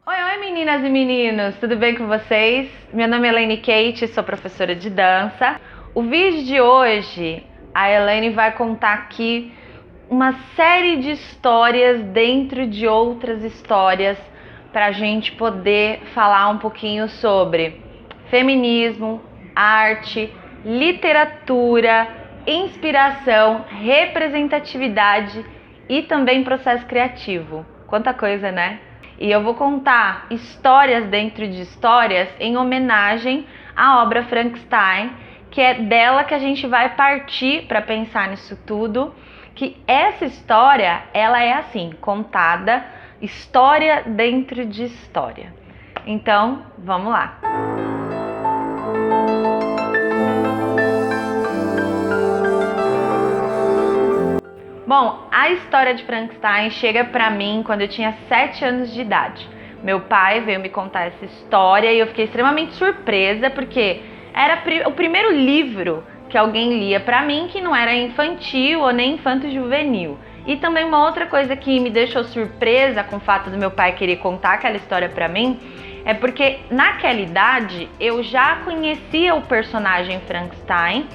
Oi, meninas e meninos, tudo bem com vocês? Meu nome é Elaine Kate, sou professora de dança. O vídeo de hoje, a Elaine vai contar aqui uma série de histórias dentro de outras histórias para a gente poder falar um pouquinho sobre feminismo, arte, literatura, inspiração, representatividade e também processo criativo. Quanta coisa, né? E eu vou contar histórias dentro de histórias em homenagem à obra Frankenstein, que é dela que a gente vai partir para pensar nisso tudo, que essa história, ela é assim, contada, história dentro de história. Então, vamos lá. Bom, a história de Frankenstein chega pra mim quando eu tinha 7 anos de idade. Meu pai veio me contar essa história e eu fiquei extremamente surpresa porque era o primeiro livro que alguém lia pra mim que não era infantil ou nem infanto-juvenil. E também uma outra coisa que me deixou surpresa com o fato do meu pai querer contar aquela história pra mim é porque naquela idade eu já conhecia o personagem Frankenstein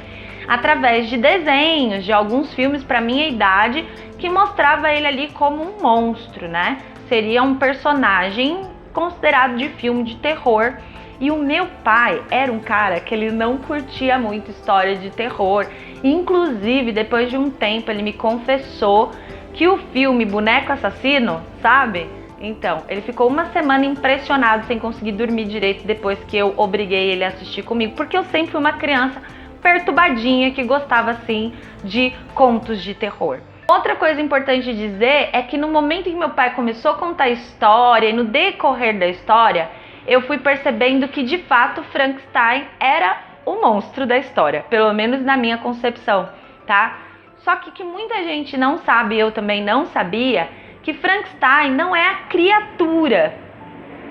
através de desenhos, de alguns filmes para minha idade, que mostrava ele ali como um monstro, né? Seria um personagem considerado de filme de terror. E o meu pai era um cara que ele não curtia muito história de terror. Inclusive, depois de um tempo, ele me confessou que o filme Boneco Assassino, sabe? Então, ele ficou uma semana impressionado sem conseguir dormir direito depois que eu obriguei ele a assistir comigo, porque eu sempre fui uma criança perturbadinha que gostava assim de contos de terror. Outra coisa importante dizer é que no momento em que meu pai começou a contar a história e no decorrer da história, eu fui percebendo que de fato Frankenstein era o monstro da história, pelo menos na minha concepção, tá? Só que muita gente não sabe, eu também não sabia, que Frankenstein não é a criatura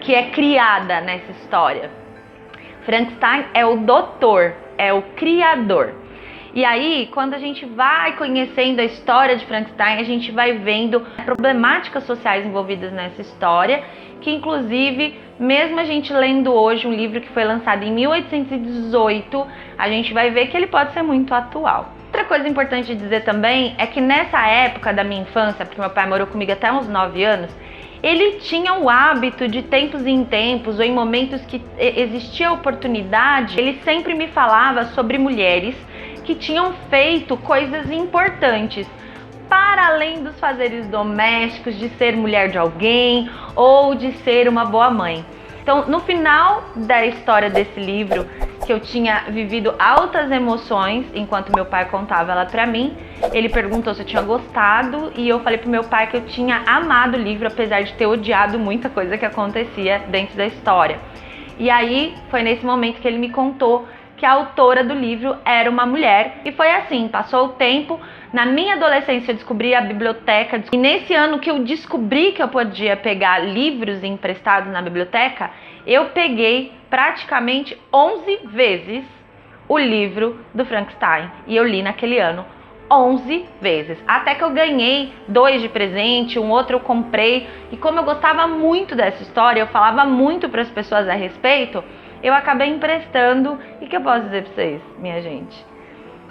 que é criada nessa história. Frankenstein é o doutor, é o criador. E aí, quando a gente vai conhecendo a história de Frankenstein, a gente vai vendo problemáticas sociais envolvidas nessa história, que inclusive, mesmo a gente lendo hoje um livro que foi lançado em 1818, a gente vai ver que ele pode ser muito atual. Outra coisa importante de dizer também é que nessa época da minha infância, porque meu pai morou comigo até uns 9 anos, ele tinha o hábito de tempos em tempos, ou em momentos que existia oportunidade, ele sempre me falava sobre mulheres que tinham feito coisas importantes, para além dos fazeres domésticos, de ser mulher de alguém ou de ser uma boa mãe. Então, no final da história desse livro, que eu tinha vivido altas emoções enquanto meu pai contava ela pra mim, ele perguntou se eu tinha gostado e eu falei pro meu pai que eu tinha amado o livro, apesar de ter odiado muita coisa que acontecia dentro da história. E aí foi nesse momento que ele me contou que a autora do livro era uma mulher. E foi assim, passou o tempo. Na minha adolescência eu descobri a biblioteca. E nesse ano que eu descobri que eu podia pegar livros emprestados na biblioteca, eu peguei praticamente 11 vezes o livro do Frankenstein. E eu li naquele ano 11 vezes. Até que eu ganhei 2 de presente, um outro eu comprei. E como eu gostava muito dessa história, eu falava muito para as pessoas a respeito, eu acabei emprestando. E o que eu posso dizer pra vocês, minha gente?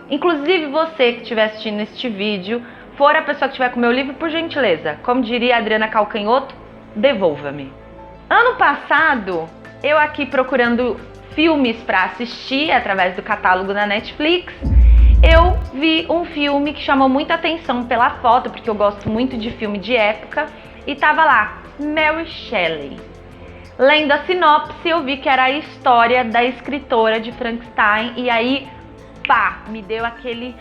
Inclusive você que estiver assistindo este vídeo, for a pessoa que estiver com o meu livro, por gentileza, como diria a Adriana Calcanhoto, devolva-me. Ano passado, eu aqui procurando filmes para assistir através do catálogo da Netflix, eu vi um filme que chamou muita atenção pela foto, porque eu gosto muito de filme de época, e tava lá, Mary Shelley. Lendo a sinopse, eu vi que era a história da escritora de Frankenstein, e aí, pá, me deu aquele...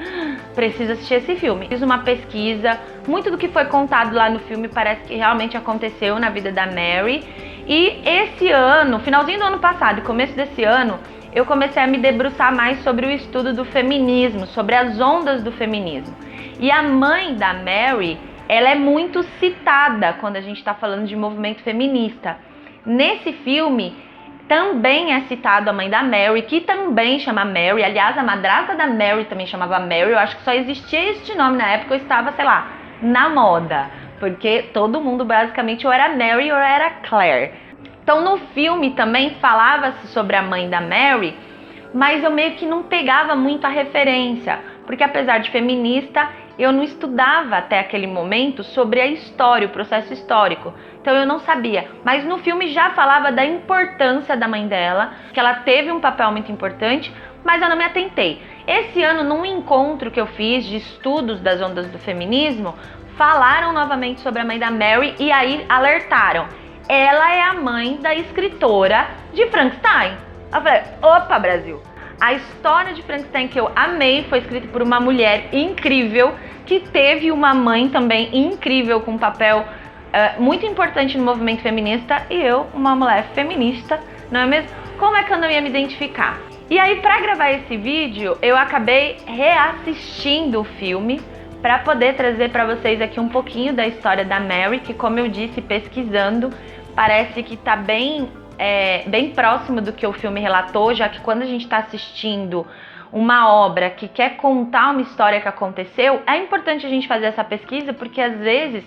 preciso assistir esse filme. Fiz uma pesquisa, muito do que foi contado lá no filme parece que realmente aconteceu na vida da Mary. E esse ano, finalzinho do ano passado e começo desse ano, eu comecei a me debruçar mais sobre o estudo do feminismo, sobre as ondas do feminismo. E a mãe da Mary, ela é muito citada quando a gente está falando de movimento feminista. Nesse filme também é citado a mãe da Mary, que também chama Mary. Aliás, a madrasta da Mary também chamava Mary. Eu acho que só existia este nome na época, eu estava, sei lá, na moda. Porque todo mundo basicamente ou era Mary ou era Claire. Então no filme também falava-se sobre a mãe da Mary, mas eu meio que não pegava muito a referência, porque apesar de feminista, eu não estudava até aquele momento sobre a história, o processo histórico. Então eu não sabia. Mas no filme já falava da importância da mãe dela, que ela teve um papel muito importante, mas eu não me atentei. Esse ano, num encontro que eu fiz de estudos das ondas do feminismo, falaram novamente sobre a mãe da Mary e aí alertaram. Ela é a mãe da escritora de Frankenstein. Eu falei, opa, Brasil! A história de Frankenstein que eu amei foi escrita por uma mulher incrível, que teve uma mãe também incrível, com um papel muito importante no movimento feminista, e eu, uma mulher feminista, não é mesmo? Como é que eu não ia me identificar? E aí, para gravar esse vídeo, eu acabei reassistindo o filme para poder trazer para vocês aqui um pouquinho da história da Mary, que, como eu disse, pesquisando, parece que tá bem próximo do que o filme relatou, já que quando a gente está assistindo uma obra que quer contar uma história que aconteceu, é importante a gente fazer essa pesquisa, porque às vezes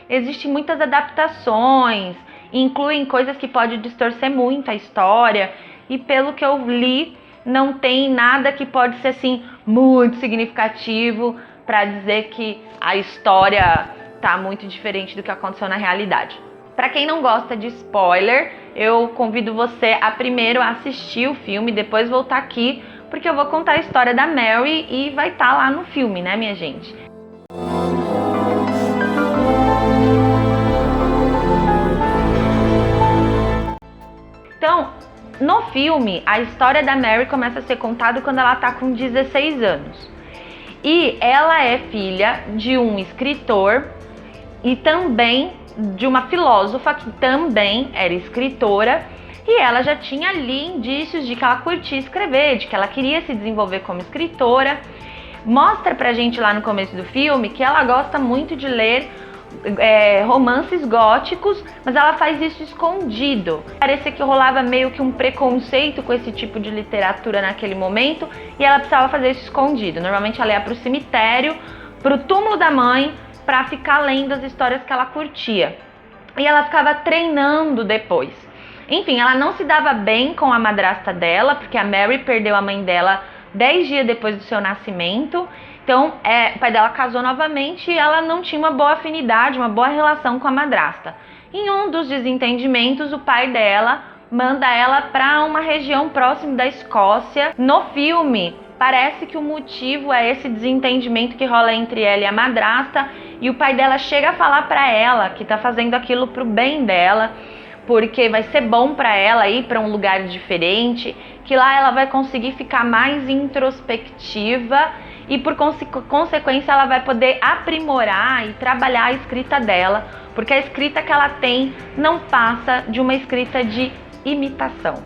existem muitas adaptações, incluem coisas que podem distorcer muito a história, e pelo que eu li, não tem nada que pode ser assim muito significativo para dizer que a história tá muito diferente do que aconteceu na realidade. Para quem não gosta de spoiler, eu convido você a primeiro assistir o filme, depois voltar aqui, porque eu vou contar a história da Mary e vai estar lá no filme, né, minha gente? Então, no filme, a história da Mary começa a ser contada quando ela tá com 16 anos. E ela é filha de um escritor e também de uma filósofa que também era escritora, e ela já tinha ali indícios de que ela curtia escrever, de que ela queria se desenvolver como escritora. Mostra pra gente lá no começo do filme que ela gosta muito de ler romances góticos, mas ela faz isso escondido. Parecia que rolava meio que um preconceito com esse tipo de literatura naquele momento, e ela precisava fazer isso escondido. Normalmente ela ia pro cemitério, pro túmulo da mãe, para ficar lendo as histórias que ela curtia. E ela ficava treinando depois. Enfim, ela não se dava bem com a madrasta dela, porque a Mary perdeu a mãe dela 10 dias depois do seu nascimento. Então, o pai dela casou novamente e ela não tinha uma boa afinidade, uma boa relação com a madrasta. Em um dos desentendimentos, o pai dela manda ela para uma região próxima da Escócia. No filme, parece que o motivo é esse desentendimento que rola entre ela e a madrasta, e o pai dela chega a falar para ela que tá fazendo aquilo pro bem dela, porque vai ser bom para ela ir para um lugar diferente, que lá ela vai conseguir ficar mais introspectiva e por consequência ela vai poder aprimorar e trabalhar a escrita dela, porque a escrita que ela tem não passa de uma escrita de imitação.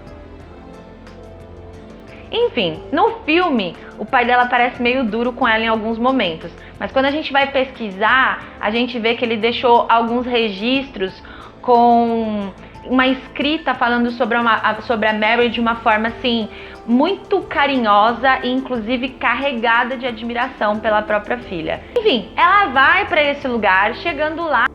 Enfim, no filme, o pai dela parece meio duro com ela em alguns momentos, mas quando a gente vai pesquisar, a gente vê que ele deixou alguns registros com uma escrita falando sobre a Mary de uma forma assim, muito carinhosa e inclusive carregada de admiração pela própria filha. Enfim, ela vai para esse lugar, chegando lá,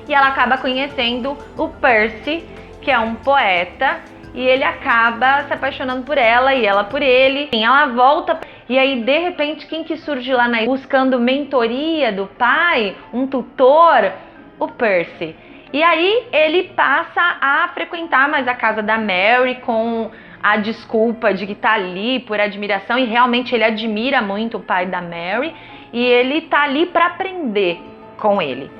e ela acaba conhecendo o Percy, que é um poeta, e ele acaba se apaixonando por ela e ela por ele. Ela volta e aí de repente quem que surge lá buscando mentoria do pai, um tutor? O Percy. E aí ele passa a frequentar mais a casa da Mary com a desculpa de que tá ali por admiração, e realmente ele admira muito o pai da Mary e ele tá ali para aprender com ele.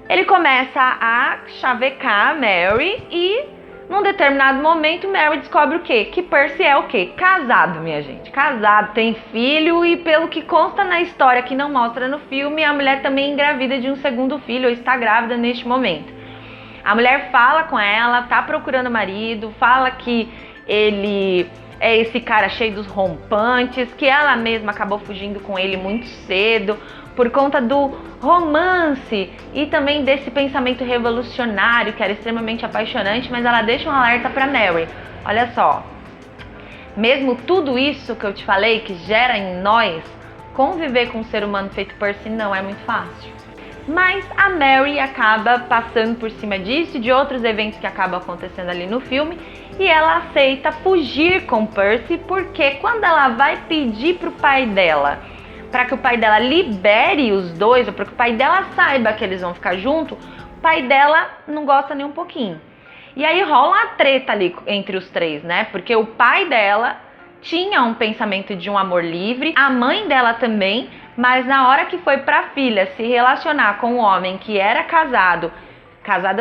Ele começa a chavecar a Mary e num determinado momento, Mary descobre o quê? Que Percy é o quê? Casado, minha gente. Casado, tem filho e pelo que consta na história que não mostra no filme, a mulher também engravida de um segundo filho, ou está grávida neste momento. A mulher fala com ela, tá procurando o marido, fala que ele é esse cara cheio dos rompantes, que ela mesma acabou fugindo com ele muito cedo, por conta do romance e também desse pensamento revolucionário que era extremamente apaixonante, mas ela deixa um alerta para Mary. Olha só, mesmo tudo isso que eu te falei que gera em nós, conviver com um ser humano feito Percy não é muito fácil. Mas a Mary acaba passando por cima disso e de outros eventos que acabam acontecendo ali no filme, e ela aceita fugir com Percy, porque quando ela vai pedir pro pai dela para que o pai dela libere os dois, ou para que o pai dela saiba que eles vão ficar juntos, o pai dela não gosta nem um pouquinho. E aí rola uma treta ali entre os três, né? Porque o pai dela tinha um pensamento de um amor livre, a mãe dela também, mas na hora que foi pra filha se relacionar com um homem que era casado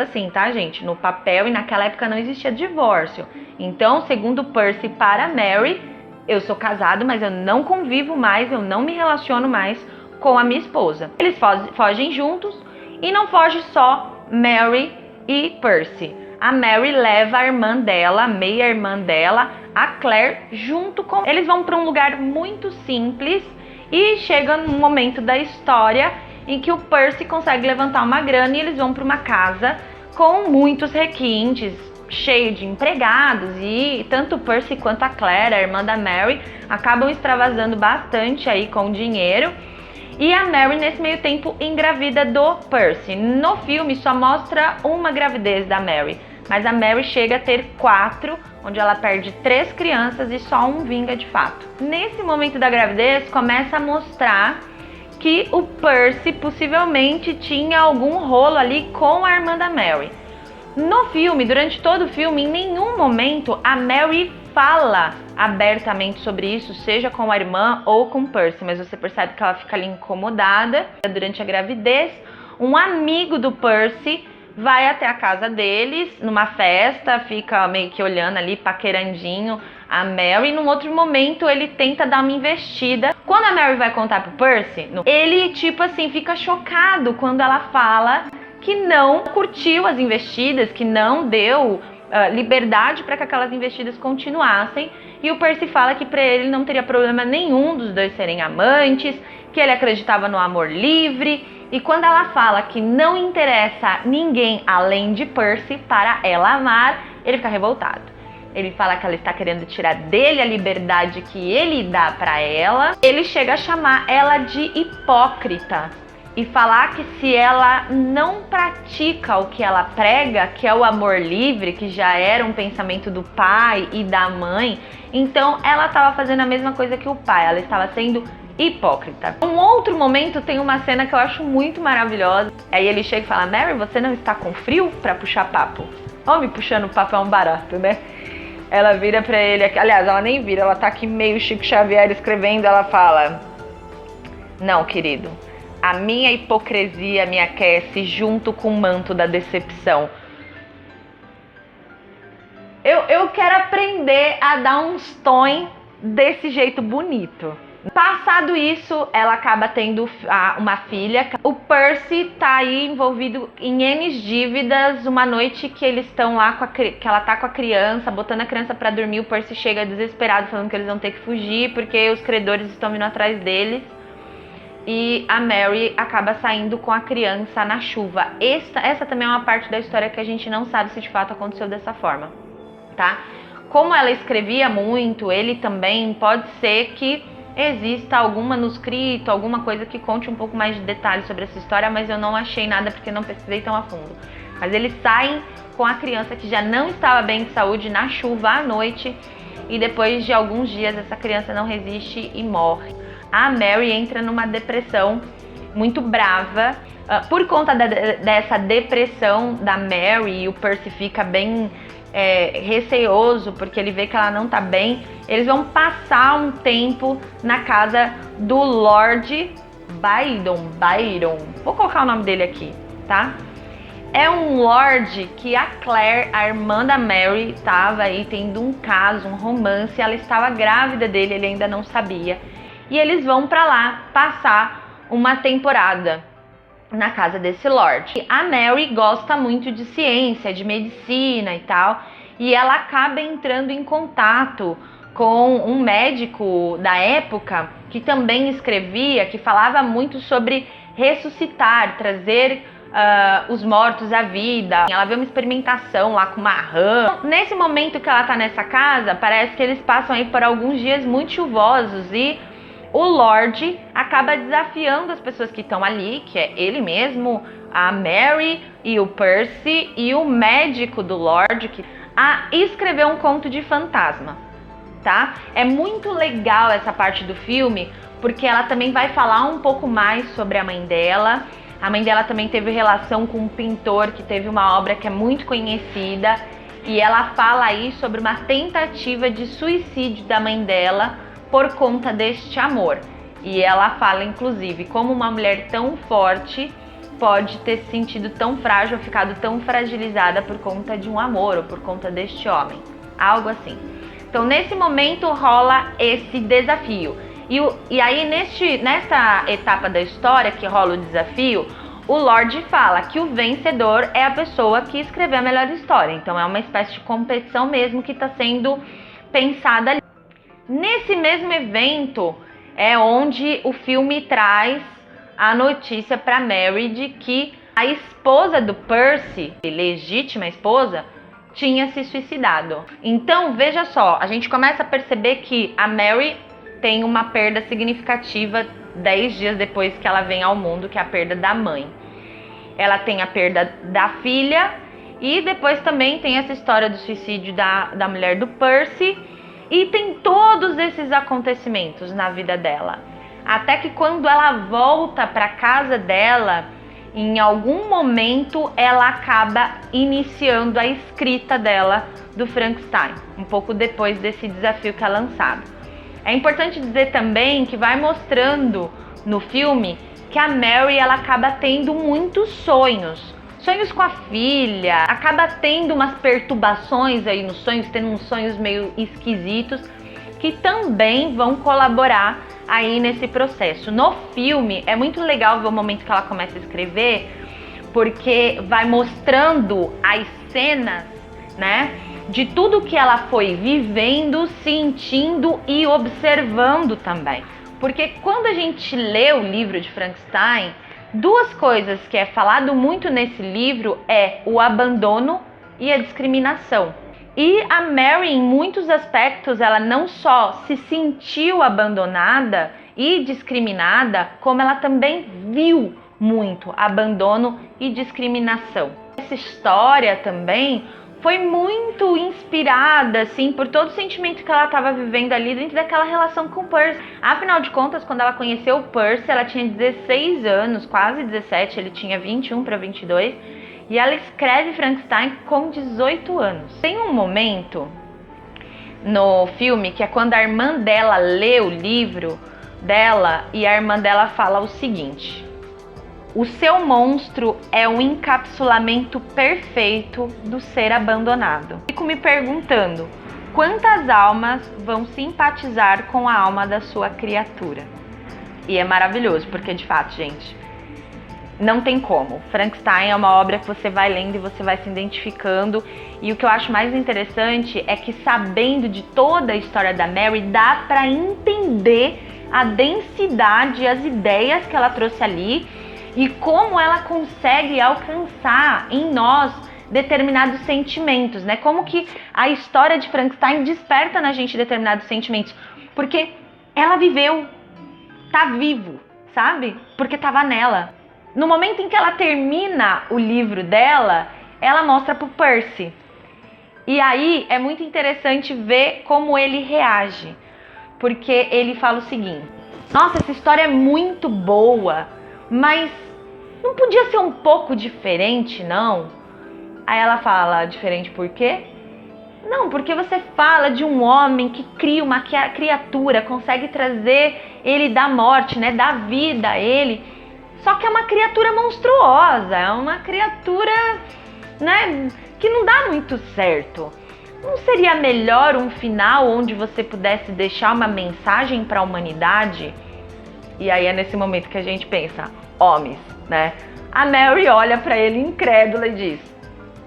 assim, tá, gente? No papel, e naquela época não existia divórcio. Então, segundo Percy para Mary, eu sou casado, mas eu não convivo mais, eu não me relaciono mais com a minha esposa. Eles fogem juntos, e não foge só Mary e Percy. A Mary leva a irmã dela, a meia-irmã dela, a Claire, junto com... Eles vão para um lugar muito simples e chega num momento da história em que o Percy consegue levantar uma grana e eles vão para uma casa com muitos requintes, cheio de empregados, e tanto o Percy quanto a Claire, a irmã da Mary, acabam extravasando bastante aí com dinheiro. E a Mary, nesse meio tempo, engravida do Percy. No filme só mostra uma gravidez da Mary, mas a Mary chega a ter 4, onde ela perde 3 crianças e só um vinga de fato. Nesse momento da gravidez, começa a mostrar que o Percy possivelmente tinha algum rolo ali com a irmã da Mary. No filme, durante todo o filme, em nenhum momento a Mary fala abertamente sobre isso, seja com a irmã ou com Percy, mas você percebe que ela fica ali incomodada. Durante a gravidez, um amigo do Percy vai até a casa deles, numa festa, fica meio que olhando ali, paquerandinho a Mary. Num outro momento, ele tenta dar uma investida. Quando a Mary vai contar pro Percy, ele, tipo assim, fica chocado quando ela fala que não curtiu as investidas, que não deu liberdade para que aquelas investidas continuassem. E o Percy fala que para ele não teria problema nenhum dos dois serem amantes, que ele acreditava no amor livre. E quando ela fala que não interessa ninguém além de Percy para ela amar, ele fica revoltado. Ele fala que ela está querendo tirar dele a liberdade que ele dá para ela. Ele chega a chamar ela de hipócrita e falar que se ela não pratica o que ela prega, que é o amor livre, que já era um pensamento do pai e da mãe, então ela estava fazendo a mesma coisa que o pai, ela estava sendo hipócrita. Um outro momento tem uma cena que eu acho muito maravilhosa. Aí ele chega e fala: Mary, você não está com frio para puxar papo? Homem puxando papo é um barato, né? Ela vira pra ele, aliás, ela nem vira, ela tá aqui meio Chico Xavier escrevendo, ela fala: não, querido, a minha hipocrisia me aquece junto com o manto da decepção. Eu quero aprender a dar uns tons desse jeito bonito. Passado isso, ela acaba tendo uma filha. O Percy tá aí envolvido em N dívidas. Uma noite que eles estão lá, que ela tá com a criança, botando a criança pra dormir, o Percy chega desesperado falando que eles vão ter que fugir porque os credores estão vindo atrás deles. E a Mary acaba saindo com a criança na chuva. Essa também é uma parte da história que a gente não sabe se de fato aconteceu dessa forma, tá? Como ela escrevia muito, ele também, pode ser que exista algum manuscrito, alguma coisa que conte um pouco mais de detalhes sobre essa história, mas eu não achei nada porque não pesquisei tão a fundo. Mas eles saem com a criança que já não estava bem de saúde na chuva à noite, e depois de alguns dias essa criança não resiste e morre. A Mary entra numa depressão muito brava. Por conta dessa depressão da Mary, o Percy fica bem receoso, porque ele vê que ela não tá bem. Eles vão passar um tempo na casa do Lord Byron. Vou colocar o nome dele aqui, tá? É um lord que a Claire, a irmã da Mary, estava aí tendo um caso, um romance. Ela estava grávida dele, ele ainda não sabia. E eles vão pra lá passar uma temporada na casa desse lord. E a Mary gosta muito de ciência, de medicina e tal, e ela acaba entrando em contato com um médico da época que também escrevia, que falava muito sobre ressuscitar, trazer os mortos à vida. Ela vê uma experimentação lá com uma rã. Nesse momento que ela tá nessa casa, parece que eles passam aí por alguns dias muito chuvosos e o Lorde acaba desafiando as pessoas que estão ali, que é ele mesmo, a Mary e o Percy e o médico do Lorde, a escrever um conto de fantasma, tá? É muito legal essa parte do filme, porque ela também vai falar um pouco mais sobre a mãe dela. A mãe dela também teve relação com um pintor que teve uma obra que é muito conhecida, e ela fala aí sobre uma tentativa de suicídio da mãe dela por conta deste amor. E ela fala, inclusive, como uma mulher tão forte pode ter se sentido tão frágil, ficado tão fragilizada por conta de um amor ou por conta deste homem. Algo assim. Então, nesse momento, rola esse desafio. E aí, nesta etapa da história que rola o desafio, o Lorde fala que o vencedor é a pessoa que escreveu a melhor história. Então, é uma espécie de competição mesmo que está sendo pensada ali. Nesse mesmo evento é onde o filme traz a notícia para Mary de que a esposa do Percy, legítima esposa, tinha se suicidado. Então, veja só, a gente começa a perceber que a Mary tem uma perda significativa 10 dias depois que ela vem ao mundo, que é a perda da mãe. Ela tem a perda da filha e depois também tem essa história do suicídio da mulher do Percy. E tem todos esses acontecimentos na vida dela. Até que quando ela volta para casa dela, em algum momento ela acaba iniciando a escrita dela do Frankenstein, um pouco depois desse desafio que é lançado. É importante dizer também que vai mostrando no filme que a Mary ela acaba tendo muitos sonhos com a filha, acaba tendo umas perturbações aí nos sonhos, tendo uns sonhos meio esquisitos, que também vão colaborar aí nesse processo. No filme, é muito legal ver o momento que ela começa a escrever, porque vai mostrando as cenas, né, de tudo que ela foi vivendo, sentindo e observando também. Porque quando a gente lê o livro de Frankenstein, duas coisas que é falado muito nesse livro é o abandono e a discriminação. E a Mary, em muitos aspectos, ela não só se sentiu abandonada e discriminada, como ela também viu muito abandono e discriminação. Essa história também foi muito inspirada, assim, por todo o sentimento que ela estava vivendo ali dentro daquela relação com o Percy. Afinal de contas, quando ela conheceu o Percy, ela tinha 16 anos, quase 17, ele tinha 21 para 22, e ela escreve Frankenstein com 18 anos. Tem um momento no filme que é quando a irmã dela lê o livro dela e a irmã dela fala o seguinte: o seu monstro é um encapsulamento perfeito do ser abandonado. Fico me perguntando, quantas almas vão simpatizar com a alma da sua criatura? E é maravilhoso, porque de fato, gente, não tem como. Frankenstein é uma obra que você vai lendo e você vai se identificando. E o que eu acho mais interessante é que, sabendo de toda a história da Mary, dá para entender a densidade e as ideias que ela trouxe ali, e como ela consegue alcançar em nós determinados sentimentos, né? Como que a história de Frankenstein desperta na gente determinados sentimentos. Porque ela viveu, tá vivo, sabe? Porque tava nela. No momento em que ela termina o livro dela, ela mostra pro Percy. E aí é muito interessante ver como ele reage. Porque ele fala o seguinte: nossa, essa história é muito boa, mas não podia ser um pouco diferente, não? Aí ela fala, diferente por quê? Não, porque você fala de um homem que cria uma criatura, consegue trazer ele da morte, né, da vida a ele. Só que é uma criatura monstruosa, é uma criatura, né, que não dá muito certo. Não seria melhor um final onde você pudesse deixar uma mensagem para a humanidade? E aí é nesse momento que a gente pensa, homens, né? A Mary olha para ele incrédula e diz: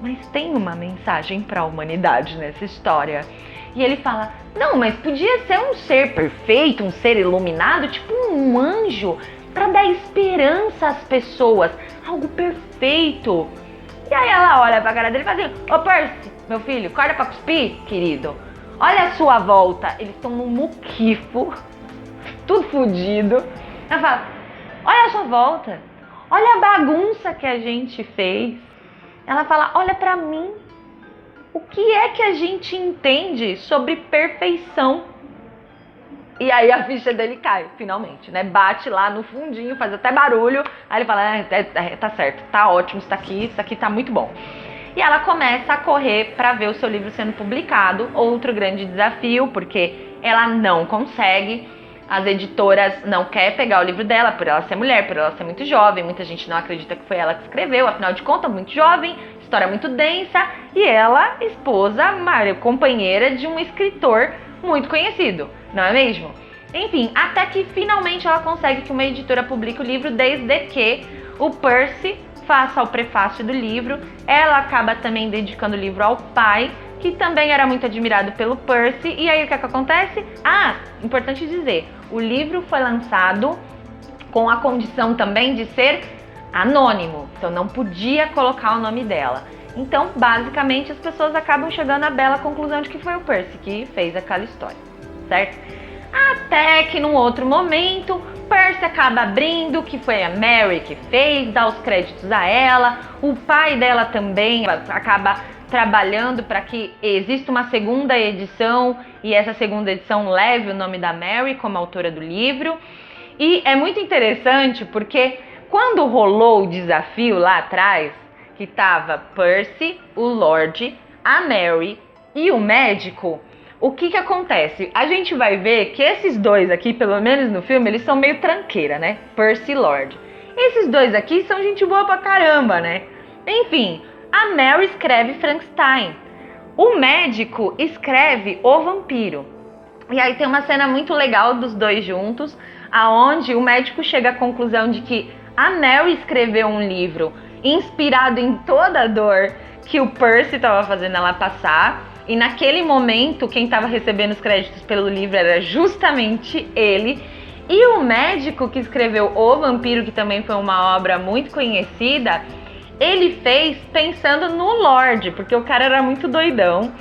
mas tem uma mensagem para a humanidade nessa história. E ele fala: não, mas podia ser um ser perfeito, um ser iluminado, tipo um anjo, para dar esperança às pessoas, algo perfeito. E aí ela olha pra cara dele e fala assim: ô Percy, meu filho, acorda pra cuspir, querido. Olha a sua volta. Eles estão num muquifo tudo fodido. Ela fala, olha a sua volta, olha a bagunça que a gente fez. Ela fala, olha pra mim, o que é que a gente entende sobre perfeição? E aí a ficha dele cai, finalmente, né? Bate lá no fundinho, faz até barulho. Aí ele fala, tá certo, tá ótimo, isso aqui tá muito bom. E ela começa a correr para ver o seu livro sendo publicado. Outro grande desafio, porque ela não consegue. As editoras não querem pegar o livro dela por ela ser mulher, por ela ser muito jovem. Muita gente não acredita que foi ela que escreveu, afinal de contas, muito jovem, história muito densa. E ela, esposa, companheira de um escritor muito conhecido, não é mesmo? Enfim, até que finalmente ela consegue que uma editora publique o livro, desde que o Percy faça o prefácio do livro. Ela acaba também dedicando o livro ao pai, que também era muito admirado pelo Percy. E aí o que acontece? Importante dizer, o livro foi lançado com a condição também de ser anônimo, então não podia colocar o nome dela. Então, basicamente, as pessoas acabam chegando à bela conclusão de que foi o Percy que fez aquela história, certo? Até que num outro momento, Percy acaba abrindo, que foi a Mary que fez, dá os créditos a ela. O pai dela também acaba trabalhando para que exista uma segunda edição e essa segunda edição leve o nome da Mary como autora do livro. E é muito interessante porque quando rolou o desafio lá atrás, que tava Percy, o Lorde, a Mary e o médico, o que acontece? A gente vai ver que esses dois aqui, pelo menos no filme, eles são meio tranqueira, né? Percy e Lorde. Esses dois aqui são gente boa pra caramba, né? Enfim, a Mary escreve Frankenstein. O médico escreve O Vampiro. E aí tem uma cena muito legal dos dois juntos, aonde o médico chega à conclusão de que a Mary escreveu um livro inspirado em toda a dor que o Percy estava fazendo ela passar. E naquele momento, quem estava recebendo os créditos pelo livro era justamente ele. E o médico que escreveu O Vampiro, que também foi uma obra muito conhecida, ele fez pensando no Lorde, porque o cara era muito doidão.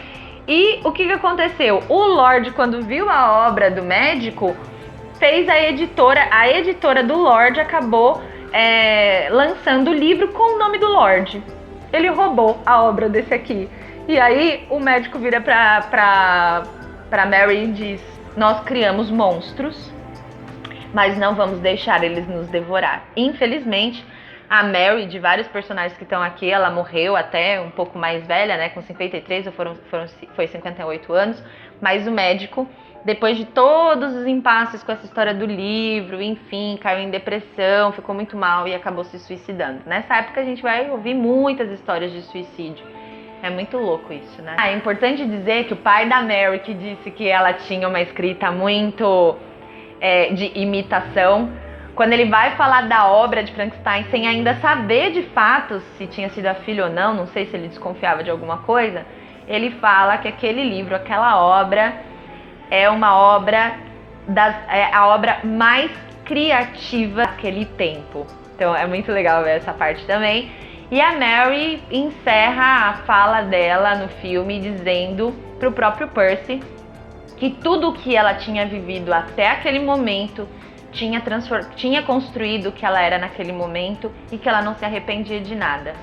E o que aconteceu? O Lorde, quando viu a obra do médico, fez a editora do Lorde acabou lançando o livro com o nome do Lorde. Ele roubou a obra desse aqui. E aí o médico vira pra Mary e diz: nós criamos monstros, mas não vamos deixar eles nos devorar. Infelizmente, a Mary, de vários personagens que estão aqui, ela morreu até um pouco mais velha, né, com 53 ou foi 58 anos, mas o médico, depois de todos os impasses com essa história do livro, enfim, caiu em depressão, ficou muito mal e acabou se suicidando. Nessa época a gente vai ouvir muitas histórias de suicídio. É muito louco isso, né? É importante dizer que o pai da Mary, que disse que ela tinha uma escrita muito de imitação, quando ele vai falar da obra de Frankenstein, sem ainda saber de fato se tinha sido a filha ou não sei se ele desconfiava de alguma coisa, ele fala que aquele livro, aquela obra, é uma obra, a obra mais criativa daquele tempo. Então é muito legal ver essa parte também. E a Mary encerra a fala dela no filme dizendo pro próprio Percy que tudo o que ela tinha vivido até aquele momento tinha construído o que ela era naquele momento e que ela não se arrependia de nada.